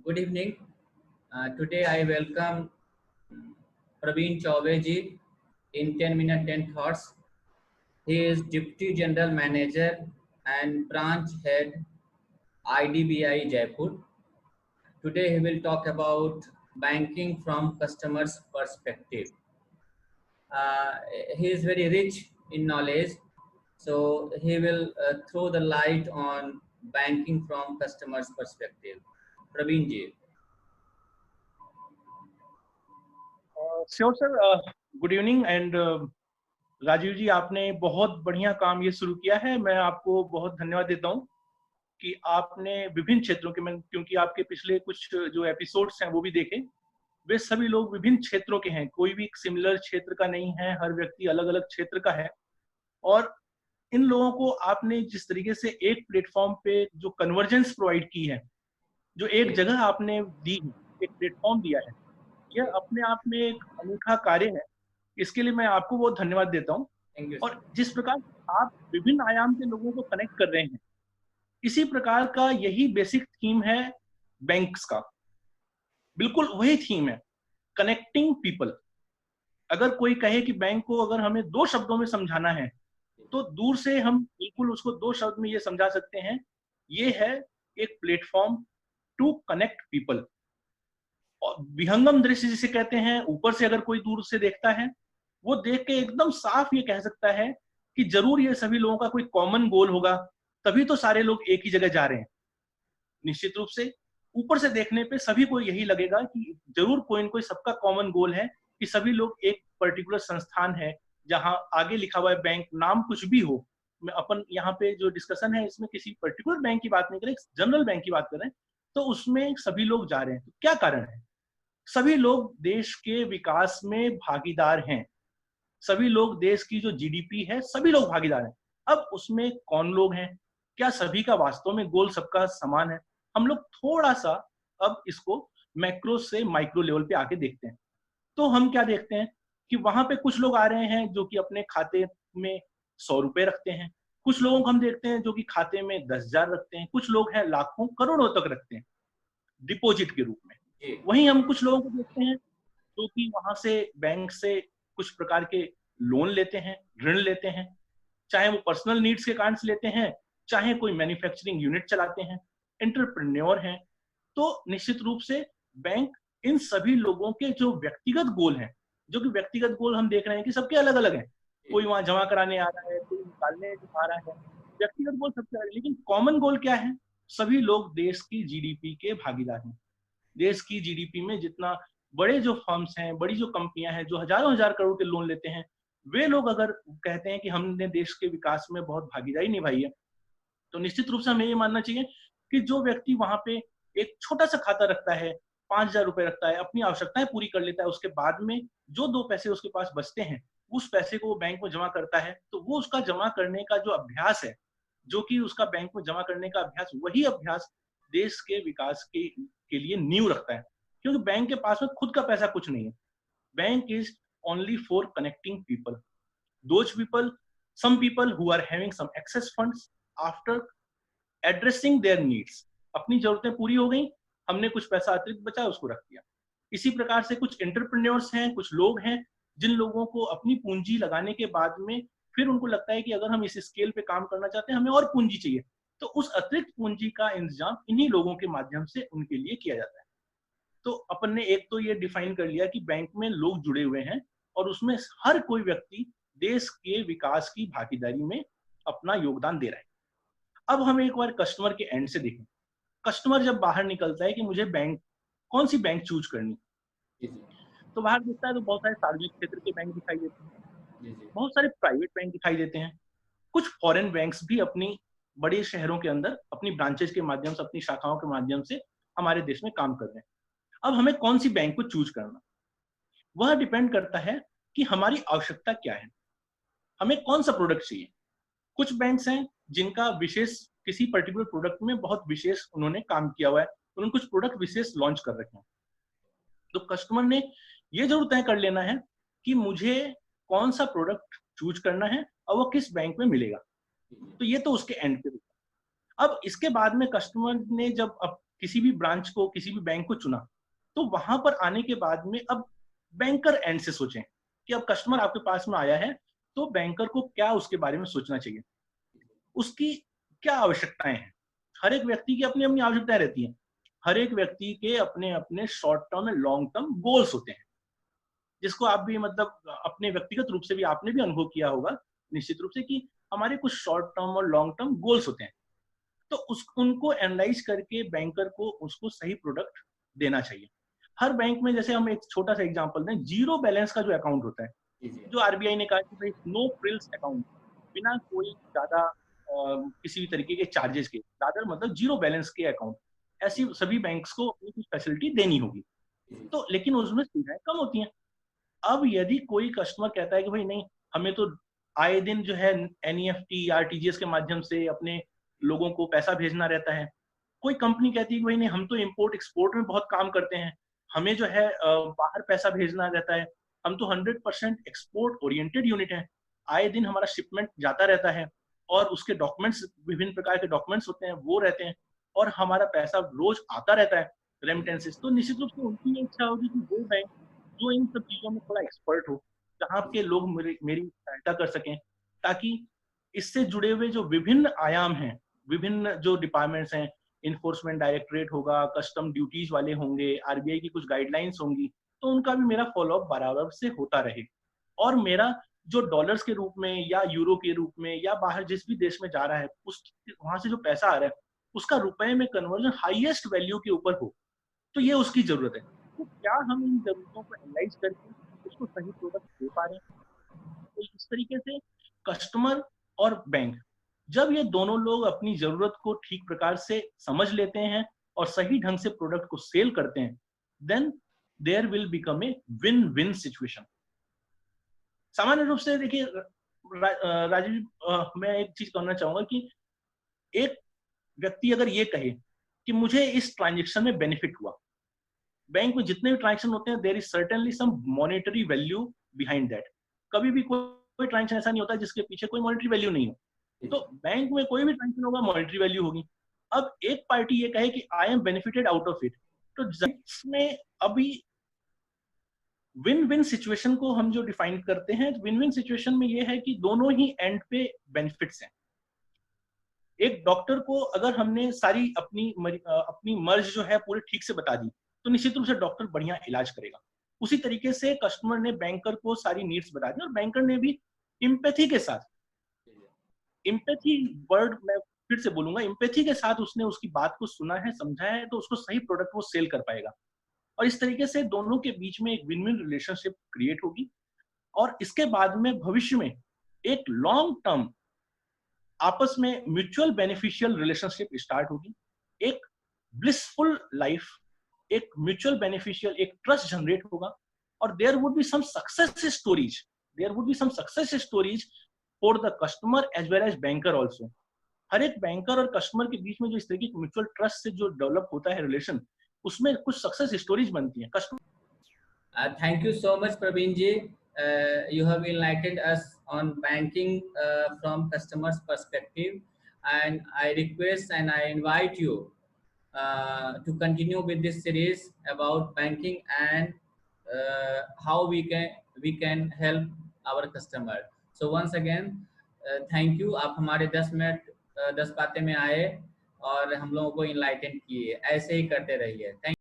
Good evening. Today I welcome Praveen Chaube ji in 10 minute 10 thoughts. He is Deputy General Manager and Branch Head IDBI Jaipur. Today he will talk about banking from customers' perspective. Uh, he is very rich in knowledge, so he will throw the light on banking from customers' perspective. Praveen ji. Sure sir, good evening and Rajiv ji, आपने बहुत बढ़िया काम ये शुरू किया है। मैं आपको बहुत धन्यवाद देता हूँ कि आपने विभिन्न क्षेत्रों के, मैं क्योंकि आपके पिछले कुछ जो एपिसोड्स हैं वो भी देखे, वे सभी लोग विभिन्न क्षेत्रों के हैं, कोई भी एक सिमिलर क्षेत्र का नहीं है, हर व्यक्ति अलग अलग क्षेत्र का है। और इन लोगों को आपने जिस तरीके से एक प्लेटफॉर्म पे जो कन्वर्जेंस प्रोवाइड की है, जो एक जगह आपने दी है, एक प्लेटफॉर्म दिया है, यह अपने आप में एक अनूठा कार्य है। इसके लिए मैं आपको बहुत धन्यवाद देता हूँ। Thank you, sir. और जिस प्रकार आप विभिन्न आयाम के लोगों को कनेक्ट कर रहे हैं, इसी प्रकार का यही बेसिक थीम है बैंक्स का। बिल्कुल वही थीम है, कनेक्टिंग पीपल। अगर कोई कहे कि बैंक को अगर हमें दो शब्दों में समझाना है, तो दूर से हम बिल्कुल उसको दो शब्द में ये समझा सकते हैं, ये है एक प्लेटफॉर्म टू कनेक्ट पीपल। और विहंगम दृश्य जिसे कहते हैं, ऊपर से अगर कोई दूर से देखता है, वो देख के एकदम साफ ये कह सकता है कि जरूर ये सभी लोगों का कोई कॉमन गोल होगा, तभी तो सारे लोग एक ही जगह जा रहे हैं। निश्चित रूप से ऊपर से देखने पे सभी को यही लगेगा कि जरूर कोई न कोई सबका कॉमन गोल है कि सभी लोग एक पर्टिकुलर संस्थान है जहां आगे लिखा हुआ है बैंक, नाम कुछ भी हो। मैं अपन यहाँ पे जो डिस्कशन है इसमें किसी पर्टिकुलर बैंक की बात नहीं कर रहे, जनरल बैंक की बात कर रहे हैं, तो उसमें सभी लोग जा रहे हैं। तो क्या कारण है? सभी लोग देश के विकास में भागीदार हैं, सभी लोग देश की जो जीडीपी है, सभी लोग भागीदार हैं। अब उसमें कौन लोग हैं? क्या सभी का वास्तव में गोल सबका समान है? हम लोग थोड़ा सा अब इसको मैक्रो से माइक्रो लेवल पे आके देखते हैं। तो हम क्या देखते हैं कि वहां पे कुछ लोग आ रहे हैं जो कि अपने खाते में 100 रुपए रखते हैं, कुछ लोगों को हम देखते हैं जो कि खाते में 10,000 रखते हैं, कुछ लोग हैं लाखों करोड़ों तक रखते हैं डिपॉजिट के रूप में। वहीं हम कुछ लोगों को देखते हैं जो कि वहां से बैंक से कुछ प्रकार के लोन लेते हैं, ऋण लेते हैं, चाहे वो पर्सनल नीड्स के कारण से लेते हैं, चाहे कोई मैन्युफैक्चरिंग यूनिट चलाते हैं, एंटरप्रेन्योर हैं। तो निश्चित रूप से बैंक इन सभी लोगों के जो व्यक्तिगत गोल हैं, जो कि व्यक्तिगत गोल हम देख रहे हैं कि सबके अलग अलग हैं, कोई वहां जमा कराने आ रहा है, कोई निकालने आ रहा है, व्यक्तिगत गोल सबके अलग, लेकिन कॉमन गोल क्या है? सभी लोग देश की जीडीपी के भागीदार हैं। देश की जीडीपी में जितना बड़े जो फर्म्स हैं, बड़ी जो कंपनियां हैं जो हजारों हजार करोड़ के लोन लेते हैं, वे लोग अगर कहते हैं कि हमने देश के विकास में बहुत भागीदारी निभाई है, तो निश्चित रूप से हमें ये मानना चाहिए कि जो व्यक्ति वहां पे एक छोटा सा खाता रखता है, 5,000 रुपए रखता है, अपनी आवश्यकताएं पूरी कर लेता है, उसके बाद में जो 2 पैसे उसके पास बचते हैं, उस पैसे को वो बैंक में जमा करता है, तो वो उसका जमा करने का जो अभ्यास है, जो कि उसका बैंक में जमा करने का अभ्यास, वही अभ्यास देश के विकास के लिए नींव रखता है। क्योंकि बैंक के पास में खुद का पैसा कुछ नहीं है। Bank is only for connecting people, those people, some people who are having some excess funds after addressing their needs। अपनी जरूरतें पूरी हो गई, हमने कुछ पैसा अतिरिक्त बचा उसको रख दिया। इसी प्रकार से कुछ एंटरप्रेन्योर्स हैं, कुछ लोग हैं जिन लोगों को अपनी पूंजी लगाने के बाद में फिर उनको लगता है कि अगर हम इस स्केल पे काम करना चाहते हैं, हमें और पूंजी चाहिए, तो उस अतिरिक्त पूंजी का इंतजाम इन्हीं लोगों के माध्यम से उनके लिए किया जाता है। तो अपन ने एक तो ये डिफाइन कर लिया कि बैंक में लोग जुड़े हुए हैं और उसमें हर कोई व्यक्ति देश के विकास की भागीदारी में अपना योगदान दे रहा है। अब हम एक बार कस्टमर के एंड से देखें। कस्टमर जब बाहर निकलता है कि मुझे बैंक, कौन सी बैंक चूज करनी, तो बाहर दिखता है तो बहुत सारे सार्वजनिक क्षेत्र के बैंक दिखाई देते हैं, बहुत सारे प्राइवेट बैंक दिखाई देते हैं, कुछ फॉरेन बैंक्स भी अपनी बड़े शहरों के अंदर अपनी ब्रांचेज के माध्यम से, अपनी शाखाओं के माध्यम से हमारे देश में काम कर रहे हैं। अब हमें कौन सी बैंक को चूज करना, वह डिपेंड करता है कि हमारी आवश्यकता क्या है, हमें कौन सा प्रोडक्ट चाहिए। कुछ बैंक्स हैं जिनका विशेष किसी पर्टिकुलर प्रोडक्ट में बहुत विशेष उन्होंने काम किया हुआ है, उन्होंने कुछ प्रोडक्ट विशेष लॉन्च कर रखे हैं। तो कस्टमर ने ये जरूर तय कर लेना है कि मुझे कौन सा प्रोडक्ट चूज करना है और वो किस बैंक में मिलेगा। तो ये तो उसके एंड पे। अब इसके बाद में कस्टमर ने जब अब किसी भी ब्रांच को, किसी भी बैंक को चुना, तो वहां पर आने के बाद में अब बैंकर एंड से सोचें कि अब कस्टमर आपके पास में आया है तो बैंकर को क्या उसके बारे में सोचना चाहिए, उसकी क्या आवश्यकताएं हैं। हर एक व्यक्ति की अपनी अपनी आवश्यकताएं रहती हैं, हर एक व्यक्ति के अपने अपने short term and long term goals होते हैं, जिसको आप भी मतलब अपने व्यक्तिगत रूप से भी आपने भी अनुभव किया होगा निश्चित रूप से कि हमारे कुछ शॉर्ट टर्म और लॉन्ग टर्म गोल्स होते हैं। तो उनको एनालाइज करके बैंकर को उसको सही प्रोडक्ट देना चाहिए। हर बैंक में, जैसे हम एक छोटा सा एग्जांपल दें, जीरो बैलेंस का जो अकाउंट होता है, जो आरबीआई ने कहा कि भाई नो फ्रिल्स अकाउंट, बिना कोई ज्यादा किसी भी तरीके के चार्जेस के, ज्यादा मतलब जीरो बैलेंस के अकाउंट, ऐसी सभी बैंक्स को अपनी कुछ फैसिलिटी देनी होगी। तो लेकिन उसमें सुविधाएं कम होती हैं। अब यदि कोई कस्टमर कहता है कि भाई नहीं, हमें तो आए दिन जो है एनईएफटी, आरटीजीएस के माध्यम से अपने लोगों को पैसा भेजना रहता है, कोई कंपनी कहती है कि भाई नहीं, हम तो इंपोर्ट एक्सपोर्ट में बहुत काम करते हैं, हमें जो है बाहर पैसा भेजना रहता है, हम तो 100% एक्सपोर्ट ओरिएंटेड यूनिट है, आए दिन हमारा शिपमेंट जाता रहता है और उसके डॉक्यूमेंट्स, विभिन्न प्रकार के डॉक्यूमेंट्स होते हैं, वो रहते हैं और हमारा पैसा रोज आता रहता है, रेमिटेंसेस। तो निश्चित रूप से उनकी ये इच्छा होगी कि वो बैंक जो इन सब चीजों में थोड़ा एक्सपर्ट हो, जहाँ के लोग मेरी सहायता कर सकें, ताकि इससे जुड़े हुए जो विभिन्न आयाम हैं, विभिन्न जो डिपार्टमेंट्स हैं, इन्फोर्समेंट डायरेक्टरेट होगा, कस्टम ड्यूटीज वाले होंगे, आरबीआई की कुछ गाइडलाइंस होंगी, तो उनका भी मेरा फॉलोअप बराबर से होता रहे और मेरा जो डॉलर्स के रूप में या यूरो के रूप में या बाहर जिस भी देश में जा रहा है, उस वहां से जो पैसा आ रहा है उसका रुपए में कन्वर्जन हाईएस्ट वैल्यू के ऊपर हो। तो ये उसकी जरूरत है। तो क्या हम इन जरूरतों को एनालाइज करके उसको सही प्रोडक्ट दे पा रहे हैं? तो इस तरीके से कस्टमर और बैंक, जब ये दोनों लोग अपनी जरूरत को ठीक प्रकार से समझ लेते हैं और सही ढंग से प्रोडक्ट को सेल करते हैं, then there will become a win win situation. सामान्य रूप से देखिए राजीव जी, मैं एक चीज कहना चाहूंगा कि एक व्यक्ति अगर ये कहे कि मुझे इस ट्रांजेक्शन में बेनिफिट हुआ, बैंक में जितने भी ट्रांजेक्शन होते हैं there is certainly some monetary value behind that. कभी भी कोई ट्रांजेक्शन ऐसा नहीं होता जिसके पीछे कोई मॉनेटरी वैल्यू नहीं हो। तो बैंक में कोई भी ट्रांजेक्शन होगा, मॉनेटरी वैल्यू होगी। अब एक पार्टी ये कहे कि I am benefited out of it, तो इसमें अभी विन विन सिचुएशन को हम जो डिफाइन करते हैं, विन विन सिचुएशन में ये है कि दोनों ही एंड पे बेनिफिट्स हैं। एक डॉक्टर को अगर हमने सारी अपनी मर्ज जो है पूरी ठीक से बता दी, तो निश्चित रूप से डॉक्टर बढ़िया इलाज करेगा। उसी तरीके से कस्टमर ने बैंकर को सारी नीड्स बता दी और बैंकर ने भी इम्पैथी के साथ, इम्पैथी वर्ड मैं फिर से बोलूंगा, इम्पैथी के साथ उसने उसकी बात को सुना है, समझा है, तो उसको सही प्रोडक्ट वो सेल कर पाएगा और इस तरीके से दोनों के बीच में एक विन विन रिलेशनशिप क्रिएट होगी और इसके बाद में भविष्य में एक लॉन्ग टर्म आपस में म्यूचुअल बेनिफिशियल रिलेशनशिप स्टार्ट होगी, एक ब्लिसफुल लाइफ, एक म्यूचुअल बेनिफिशियल, एक ट्रस्ट जनरेट होगा और there would be some success stories, there would be some success stories for the customer as well as banker also. हर एक बैंकर और customer के बीच में जो इस तरीके की म्यूचुअल ट्रस्ट से जो डेवलप होता है रिलेशन, उसमें कुछ सक्सेस स्टोरीज बनती हैं। Thank you so much, Praveen ji. You have enlightened us on banking from customers' perspective, and I request and I invite you to continue with this series about banking and how we can help our customer. So once again, thank you. आप हमारे 10 minute 10 बातें में आए और हम लोगों को enlighten किए। ऐसे ही करते रहिए। Thank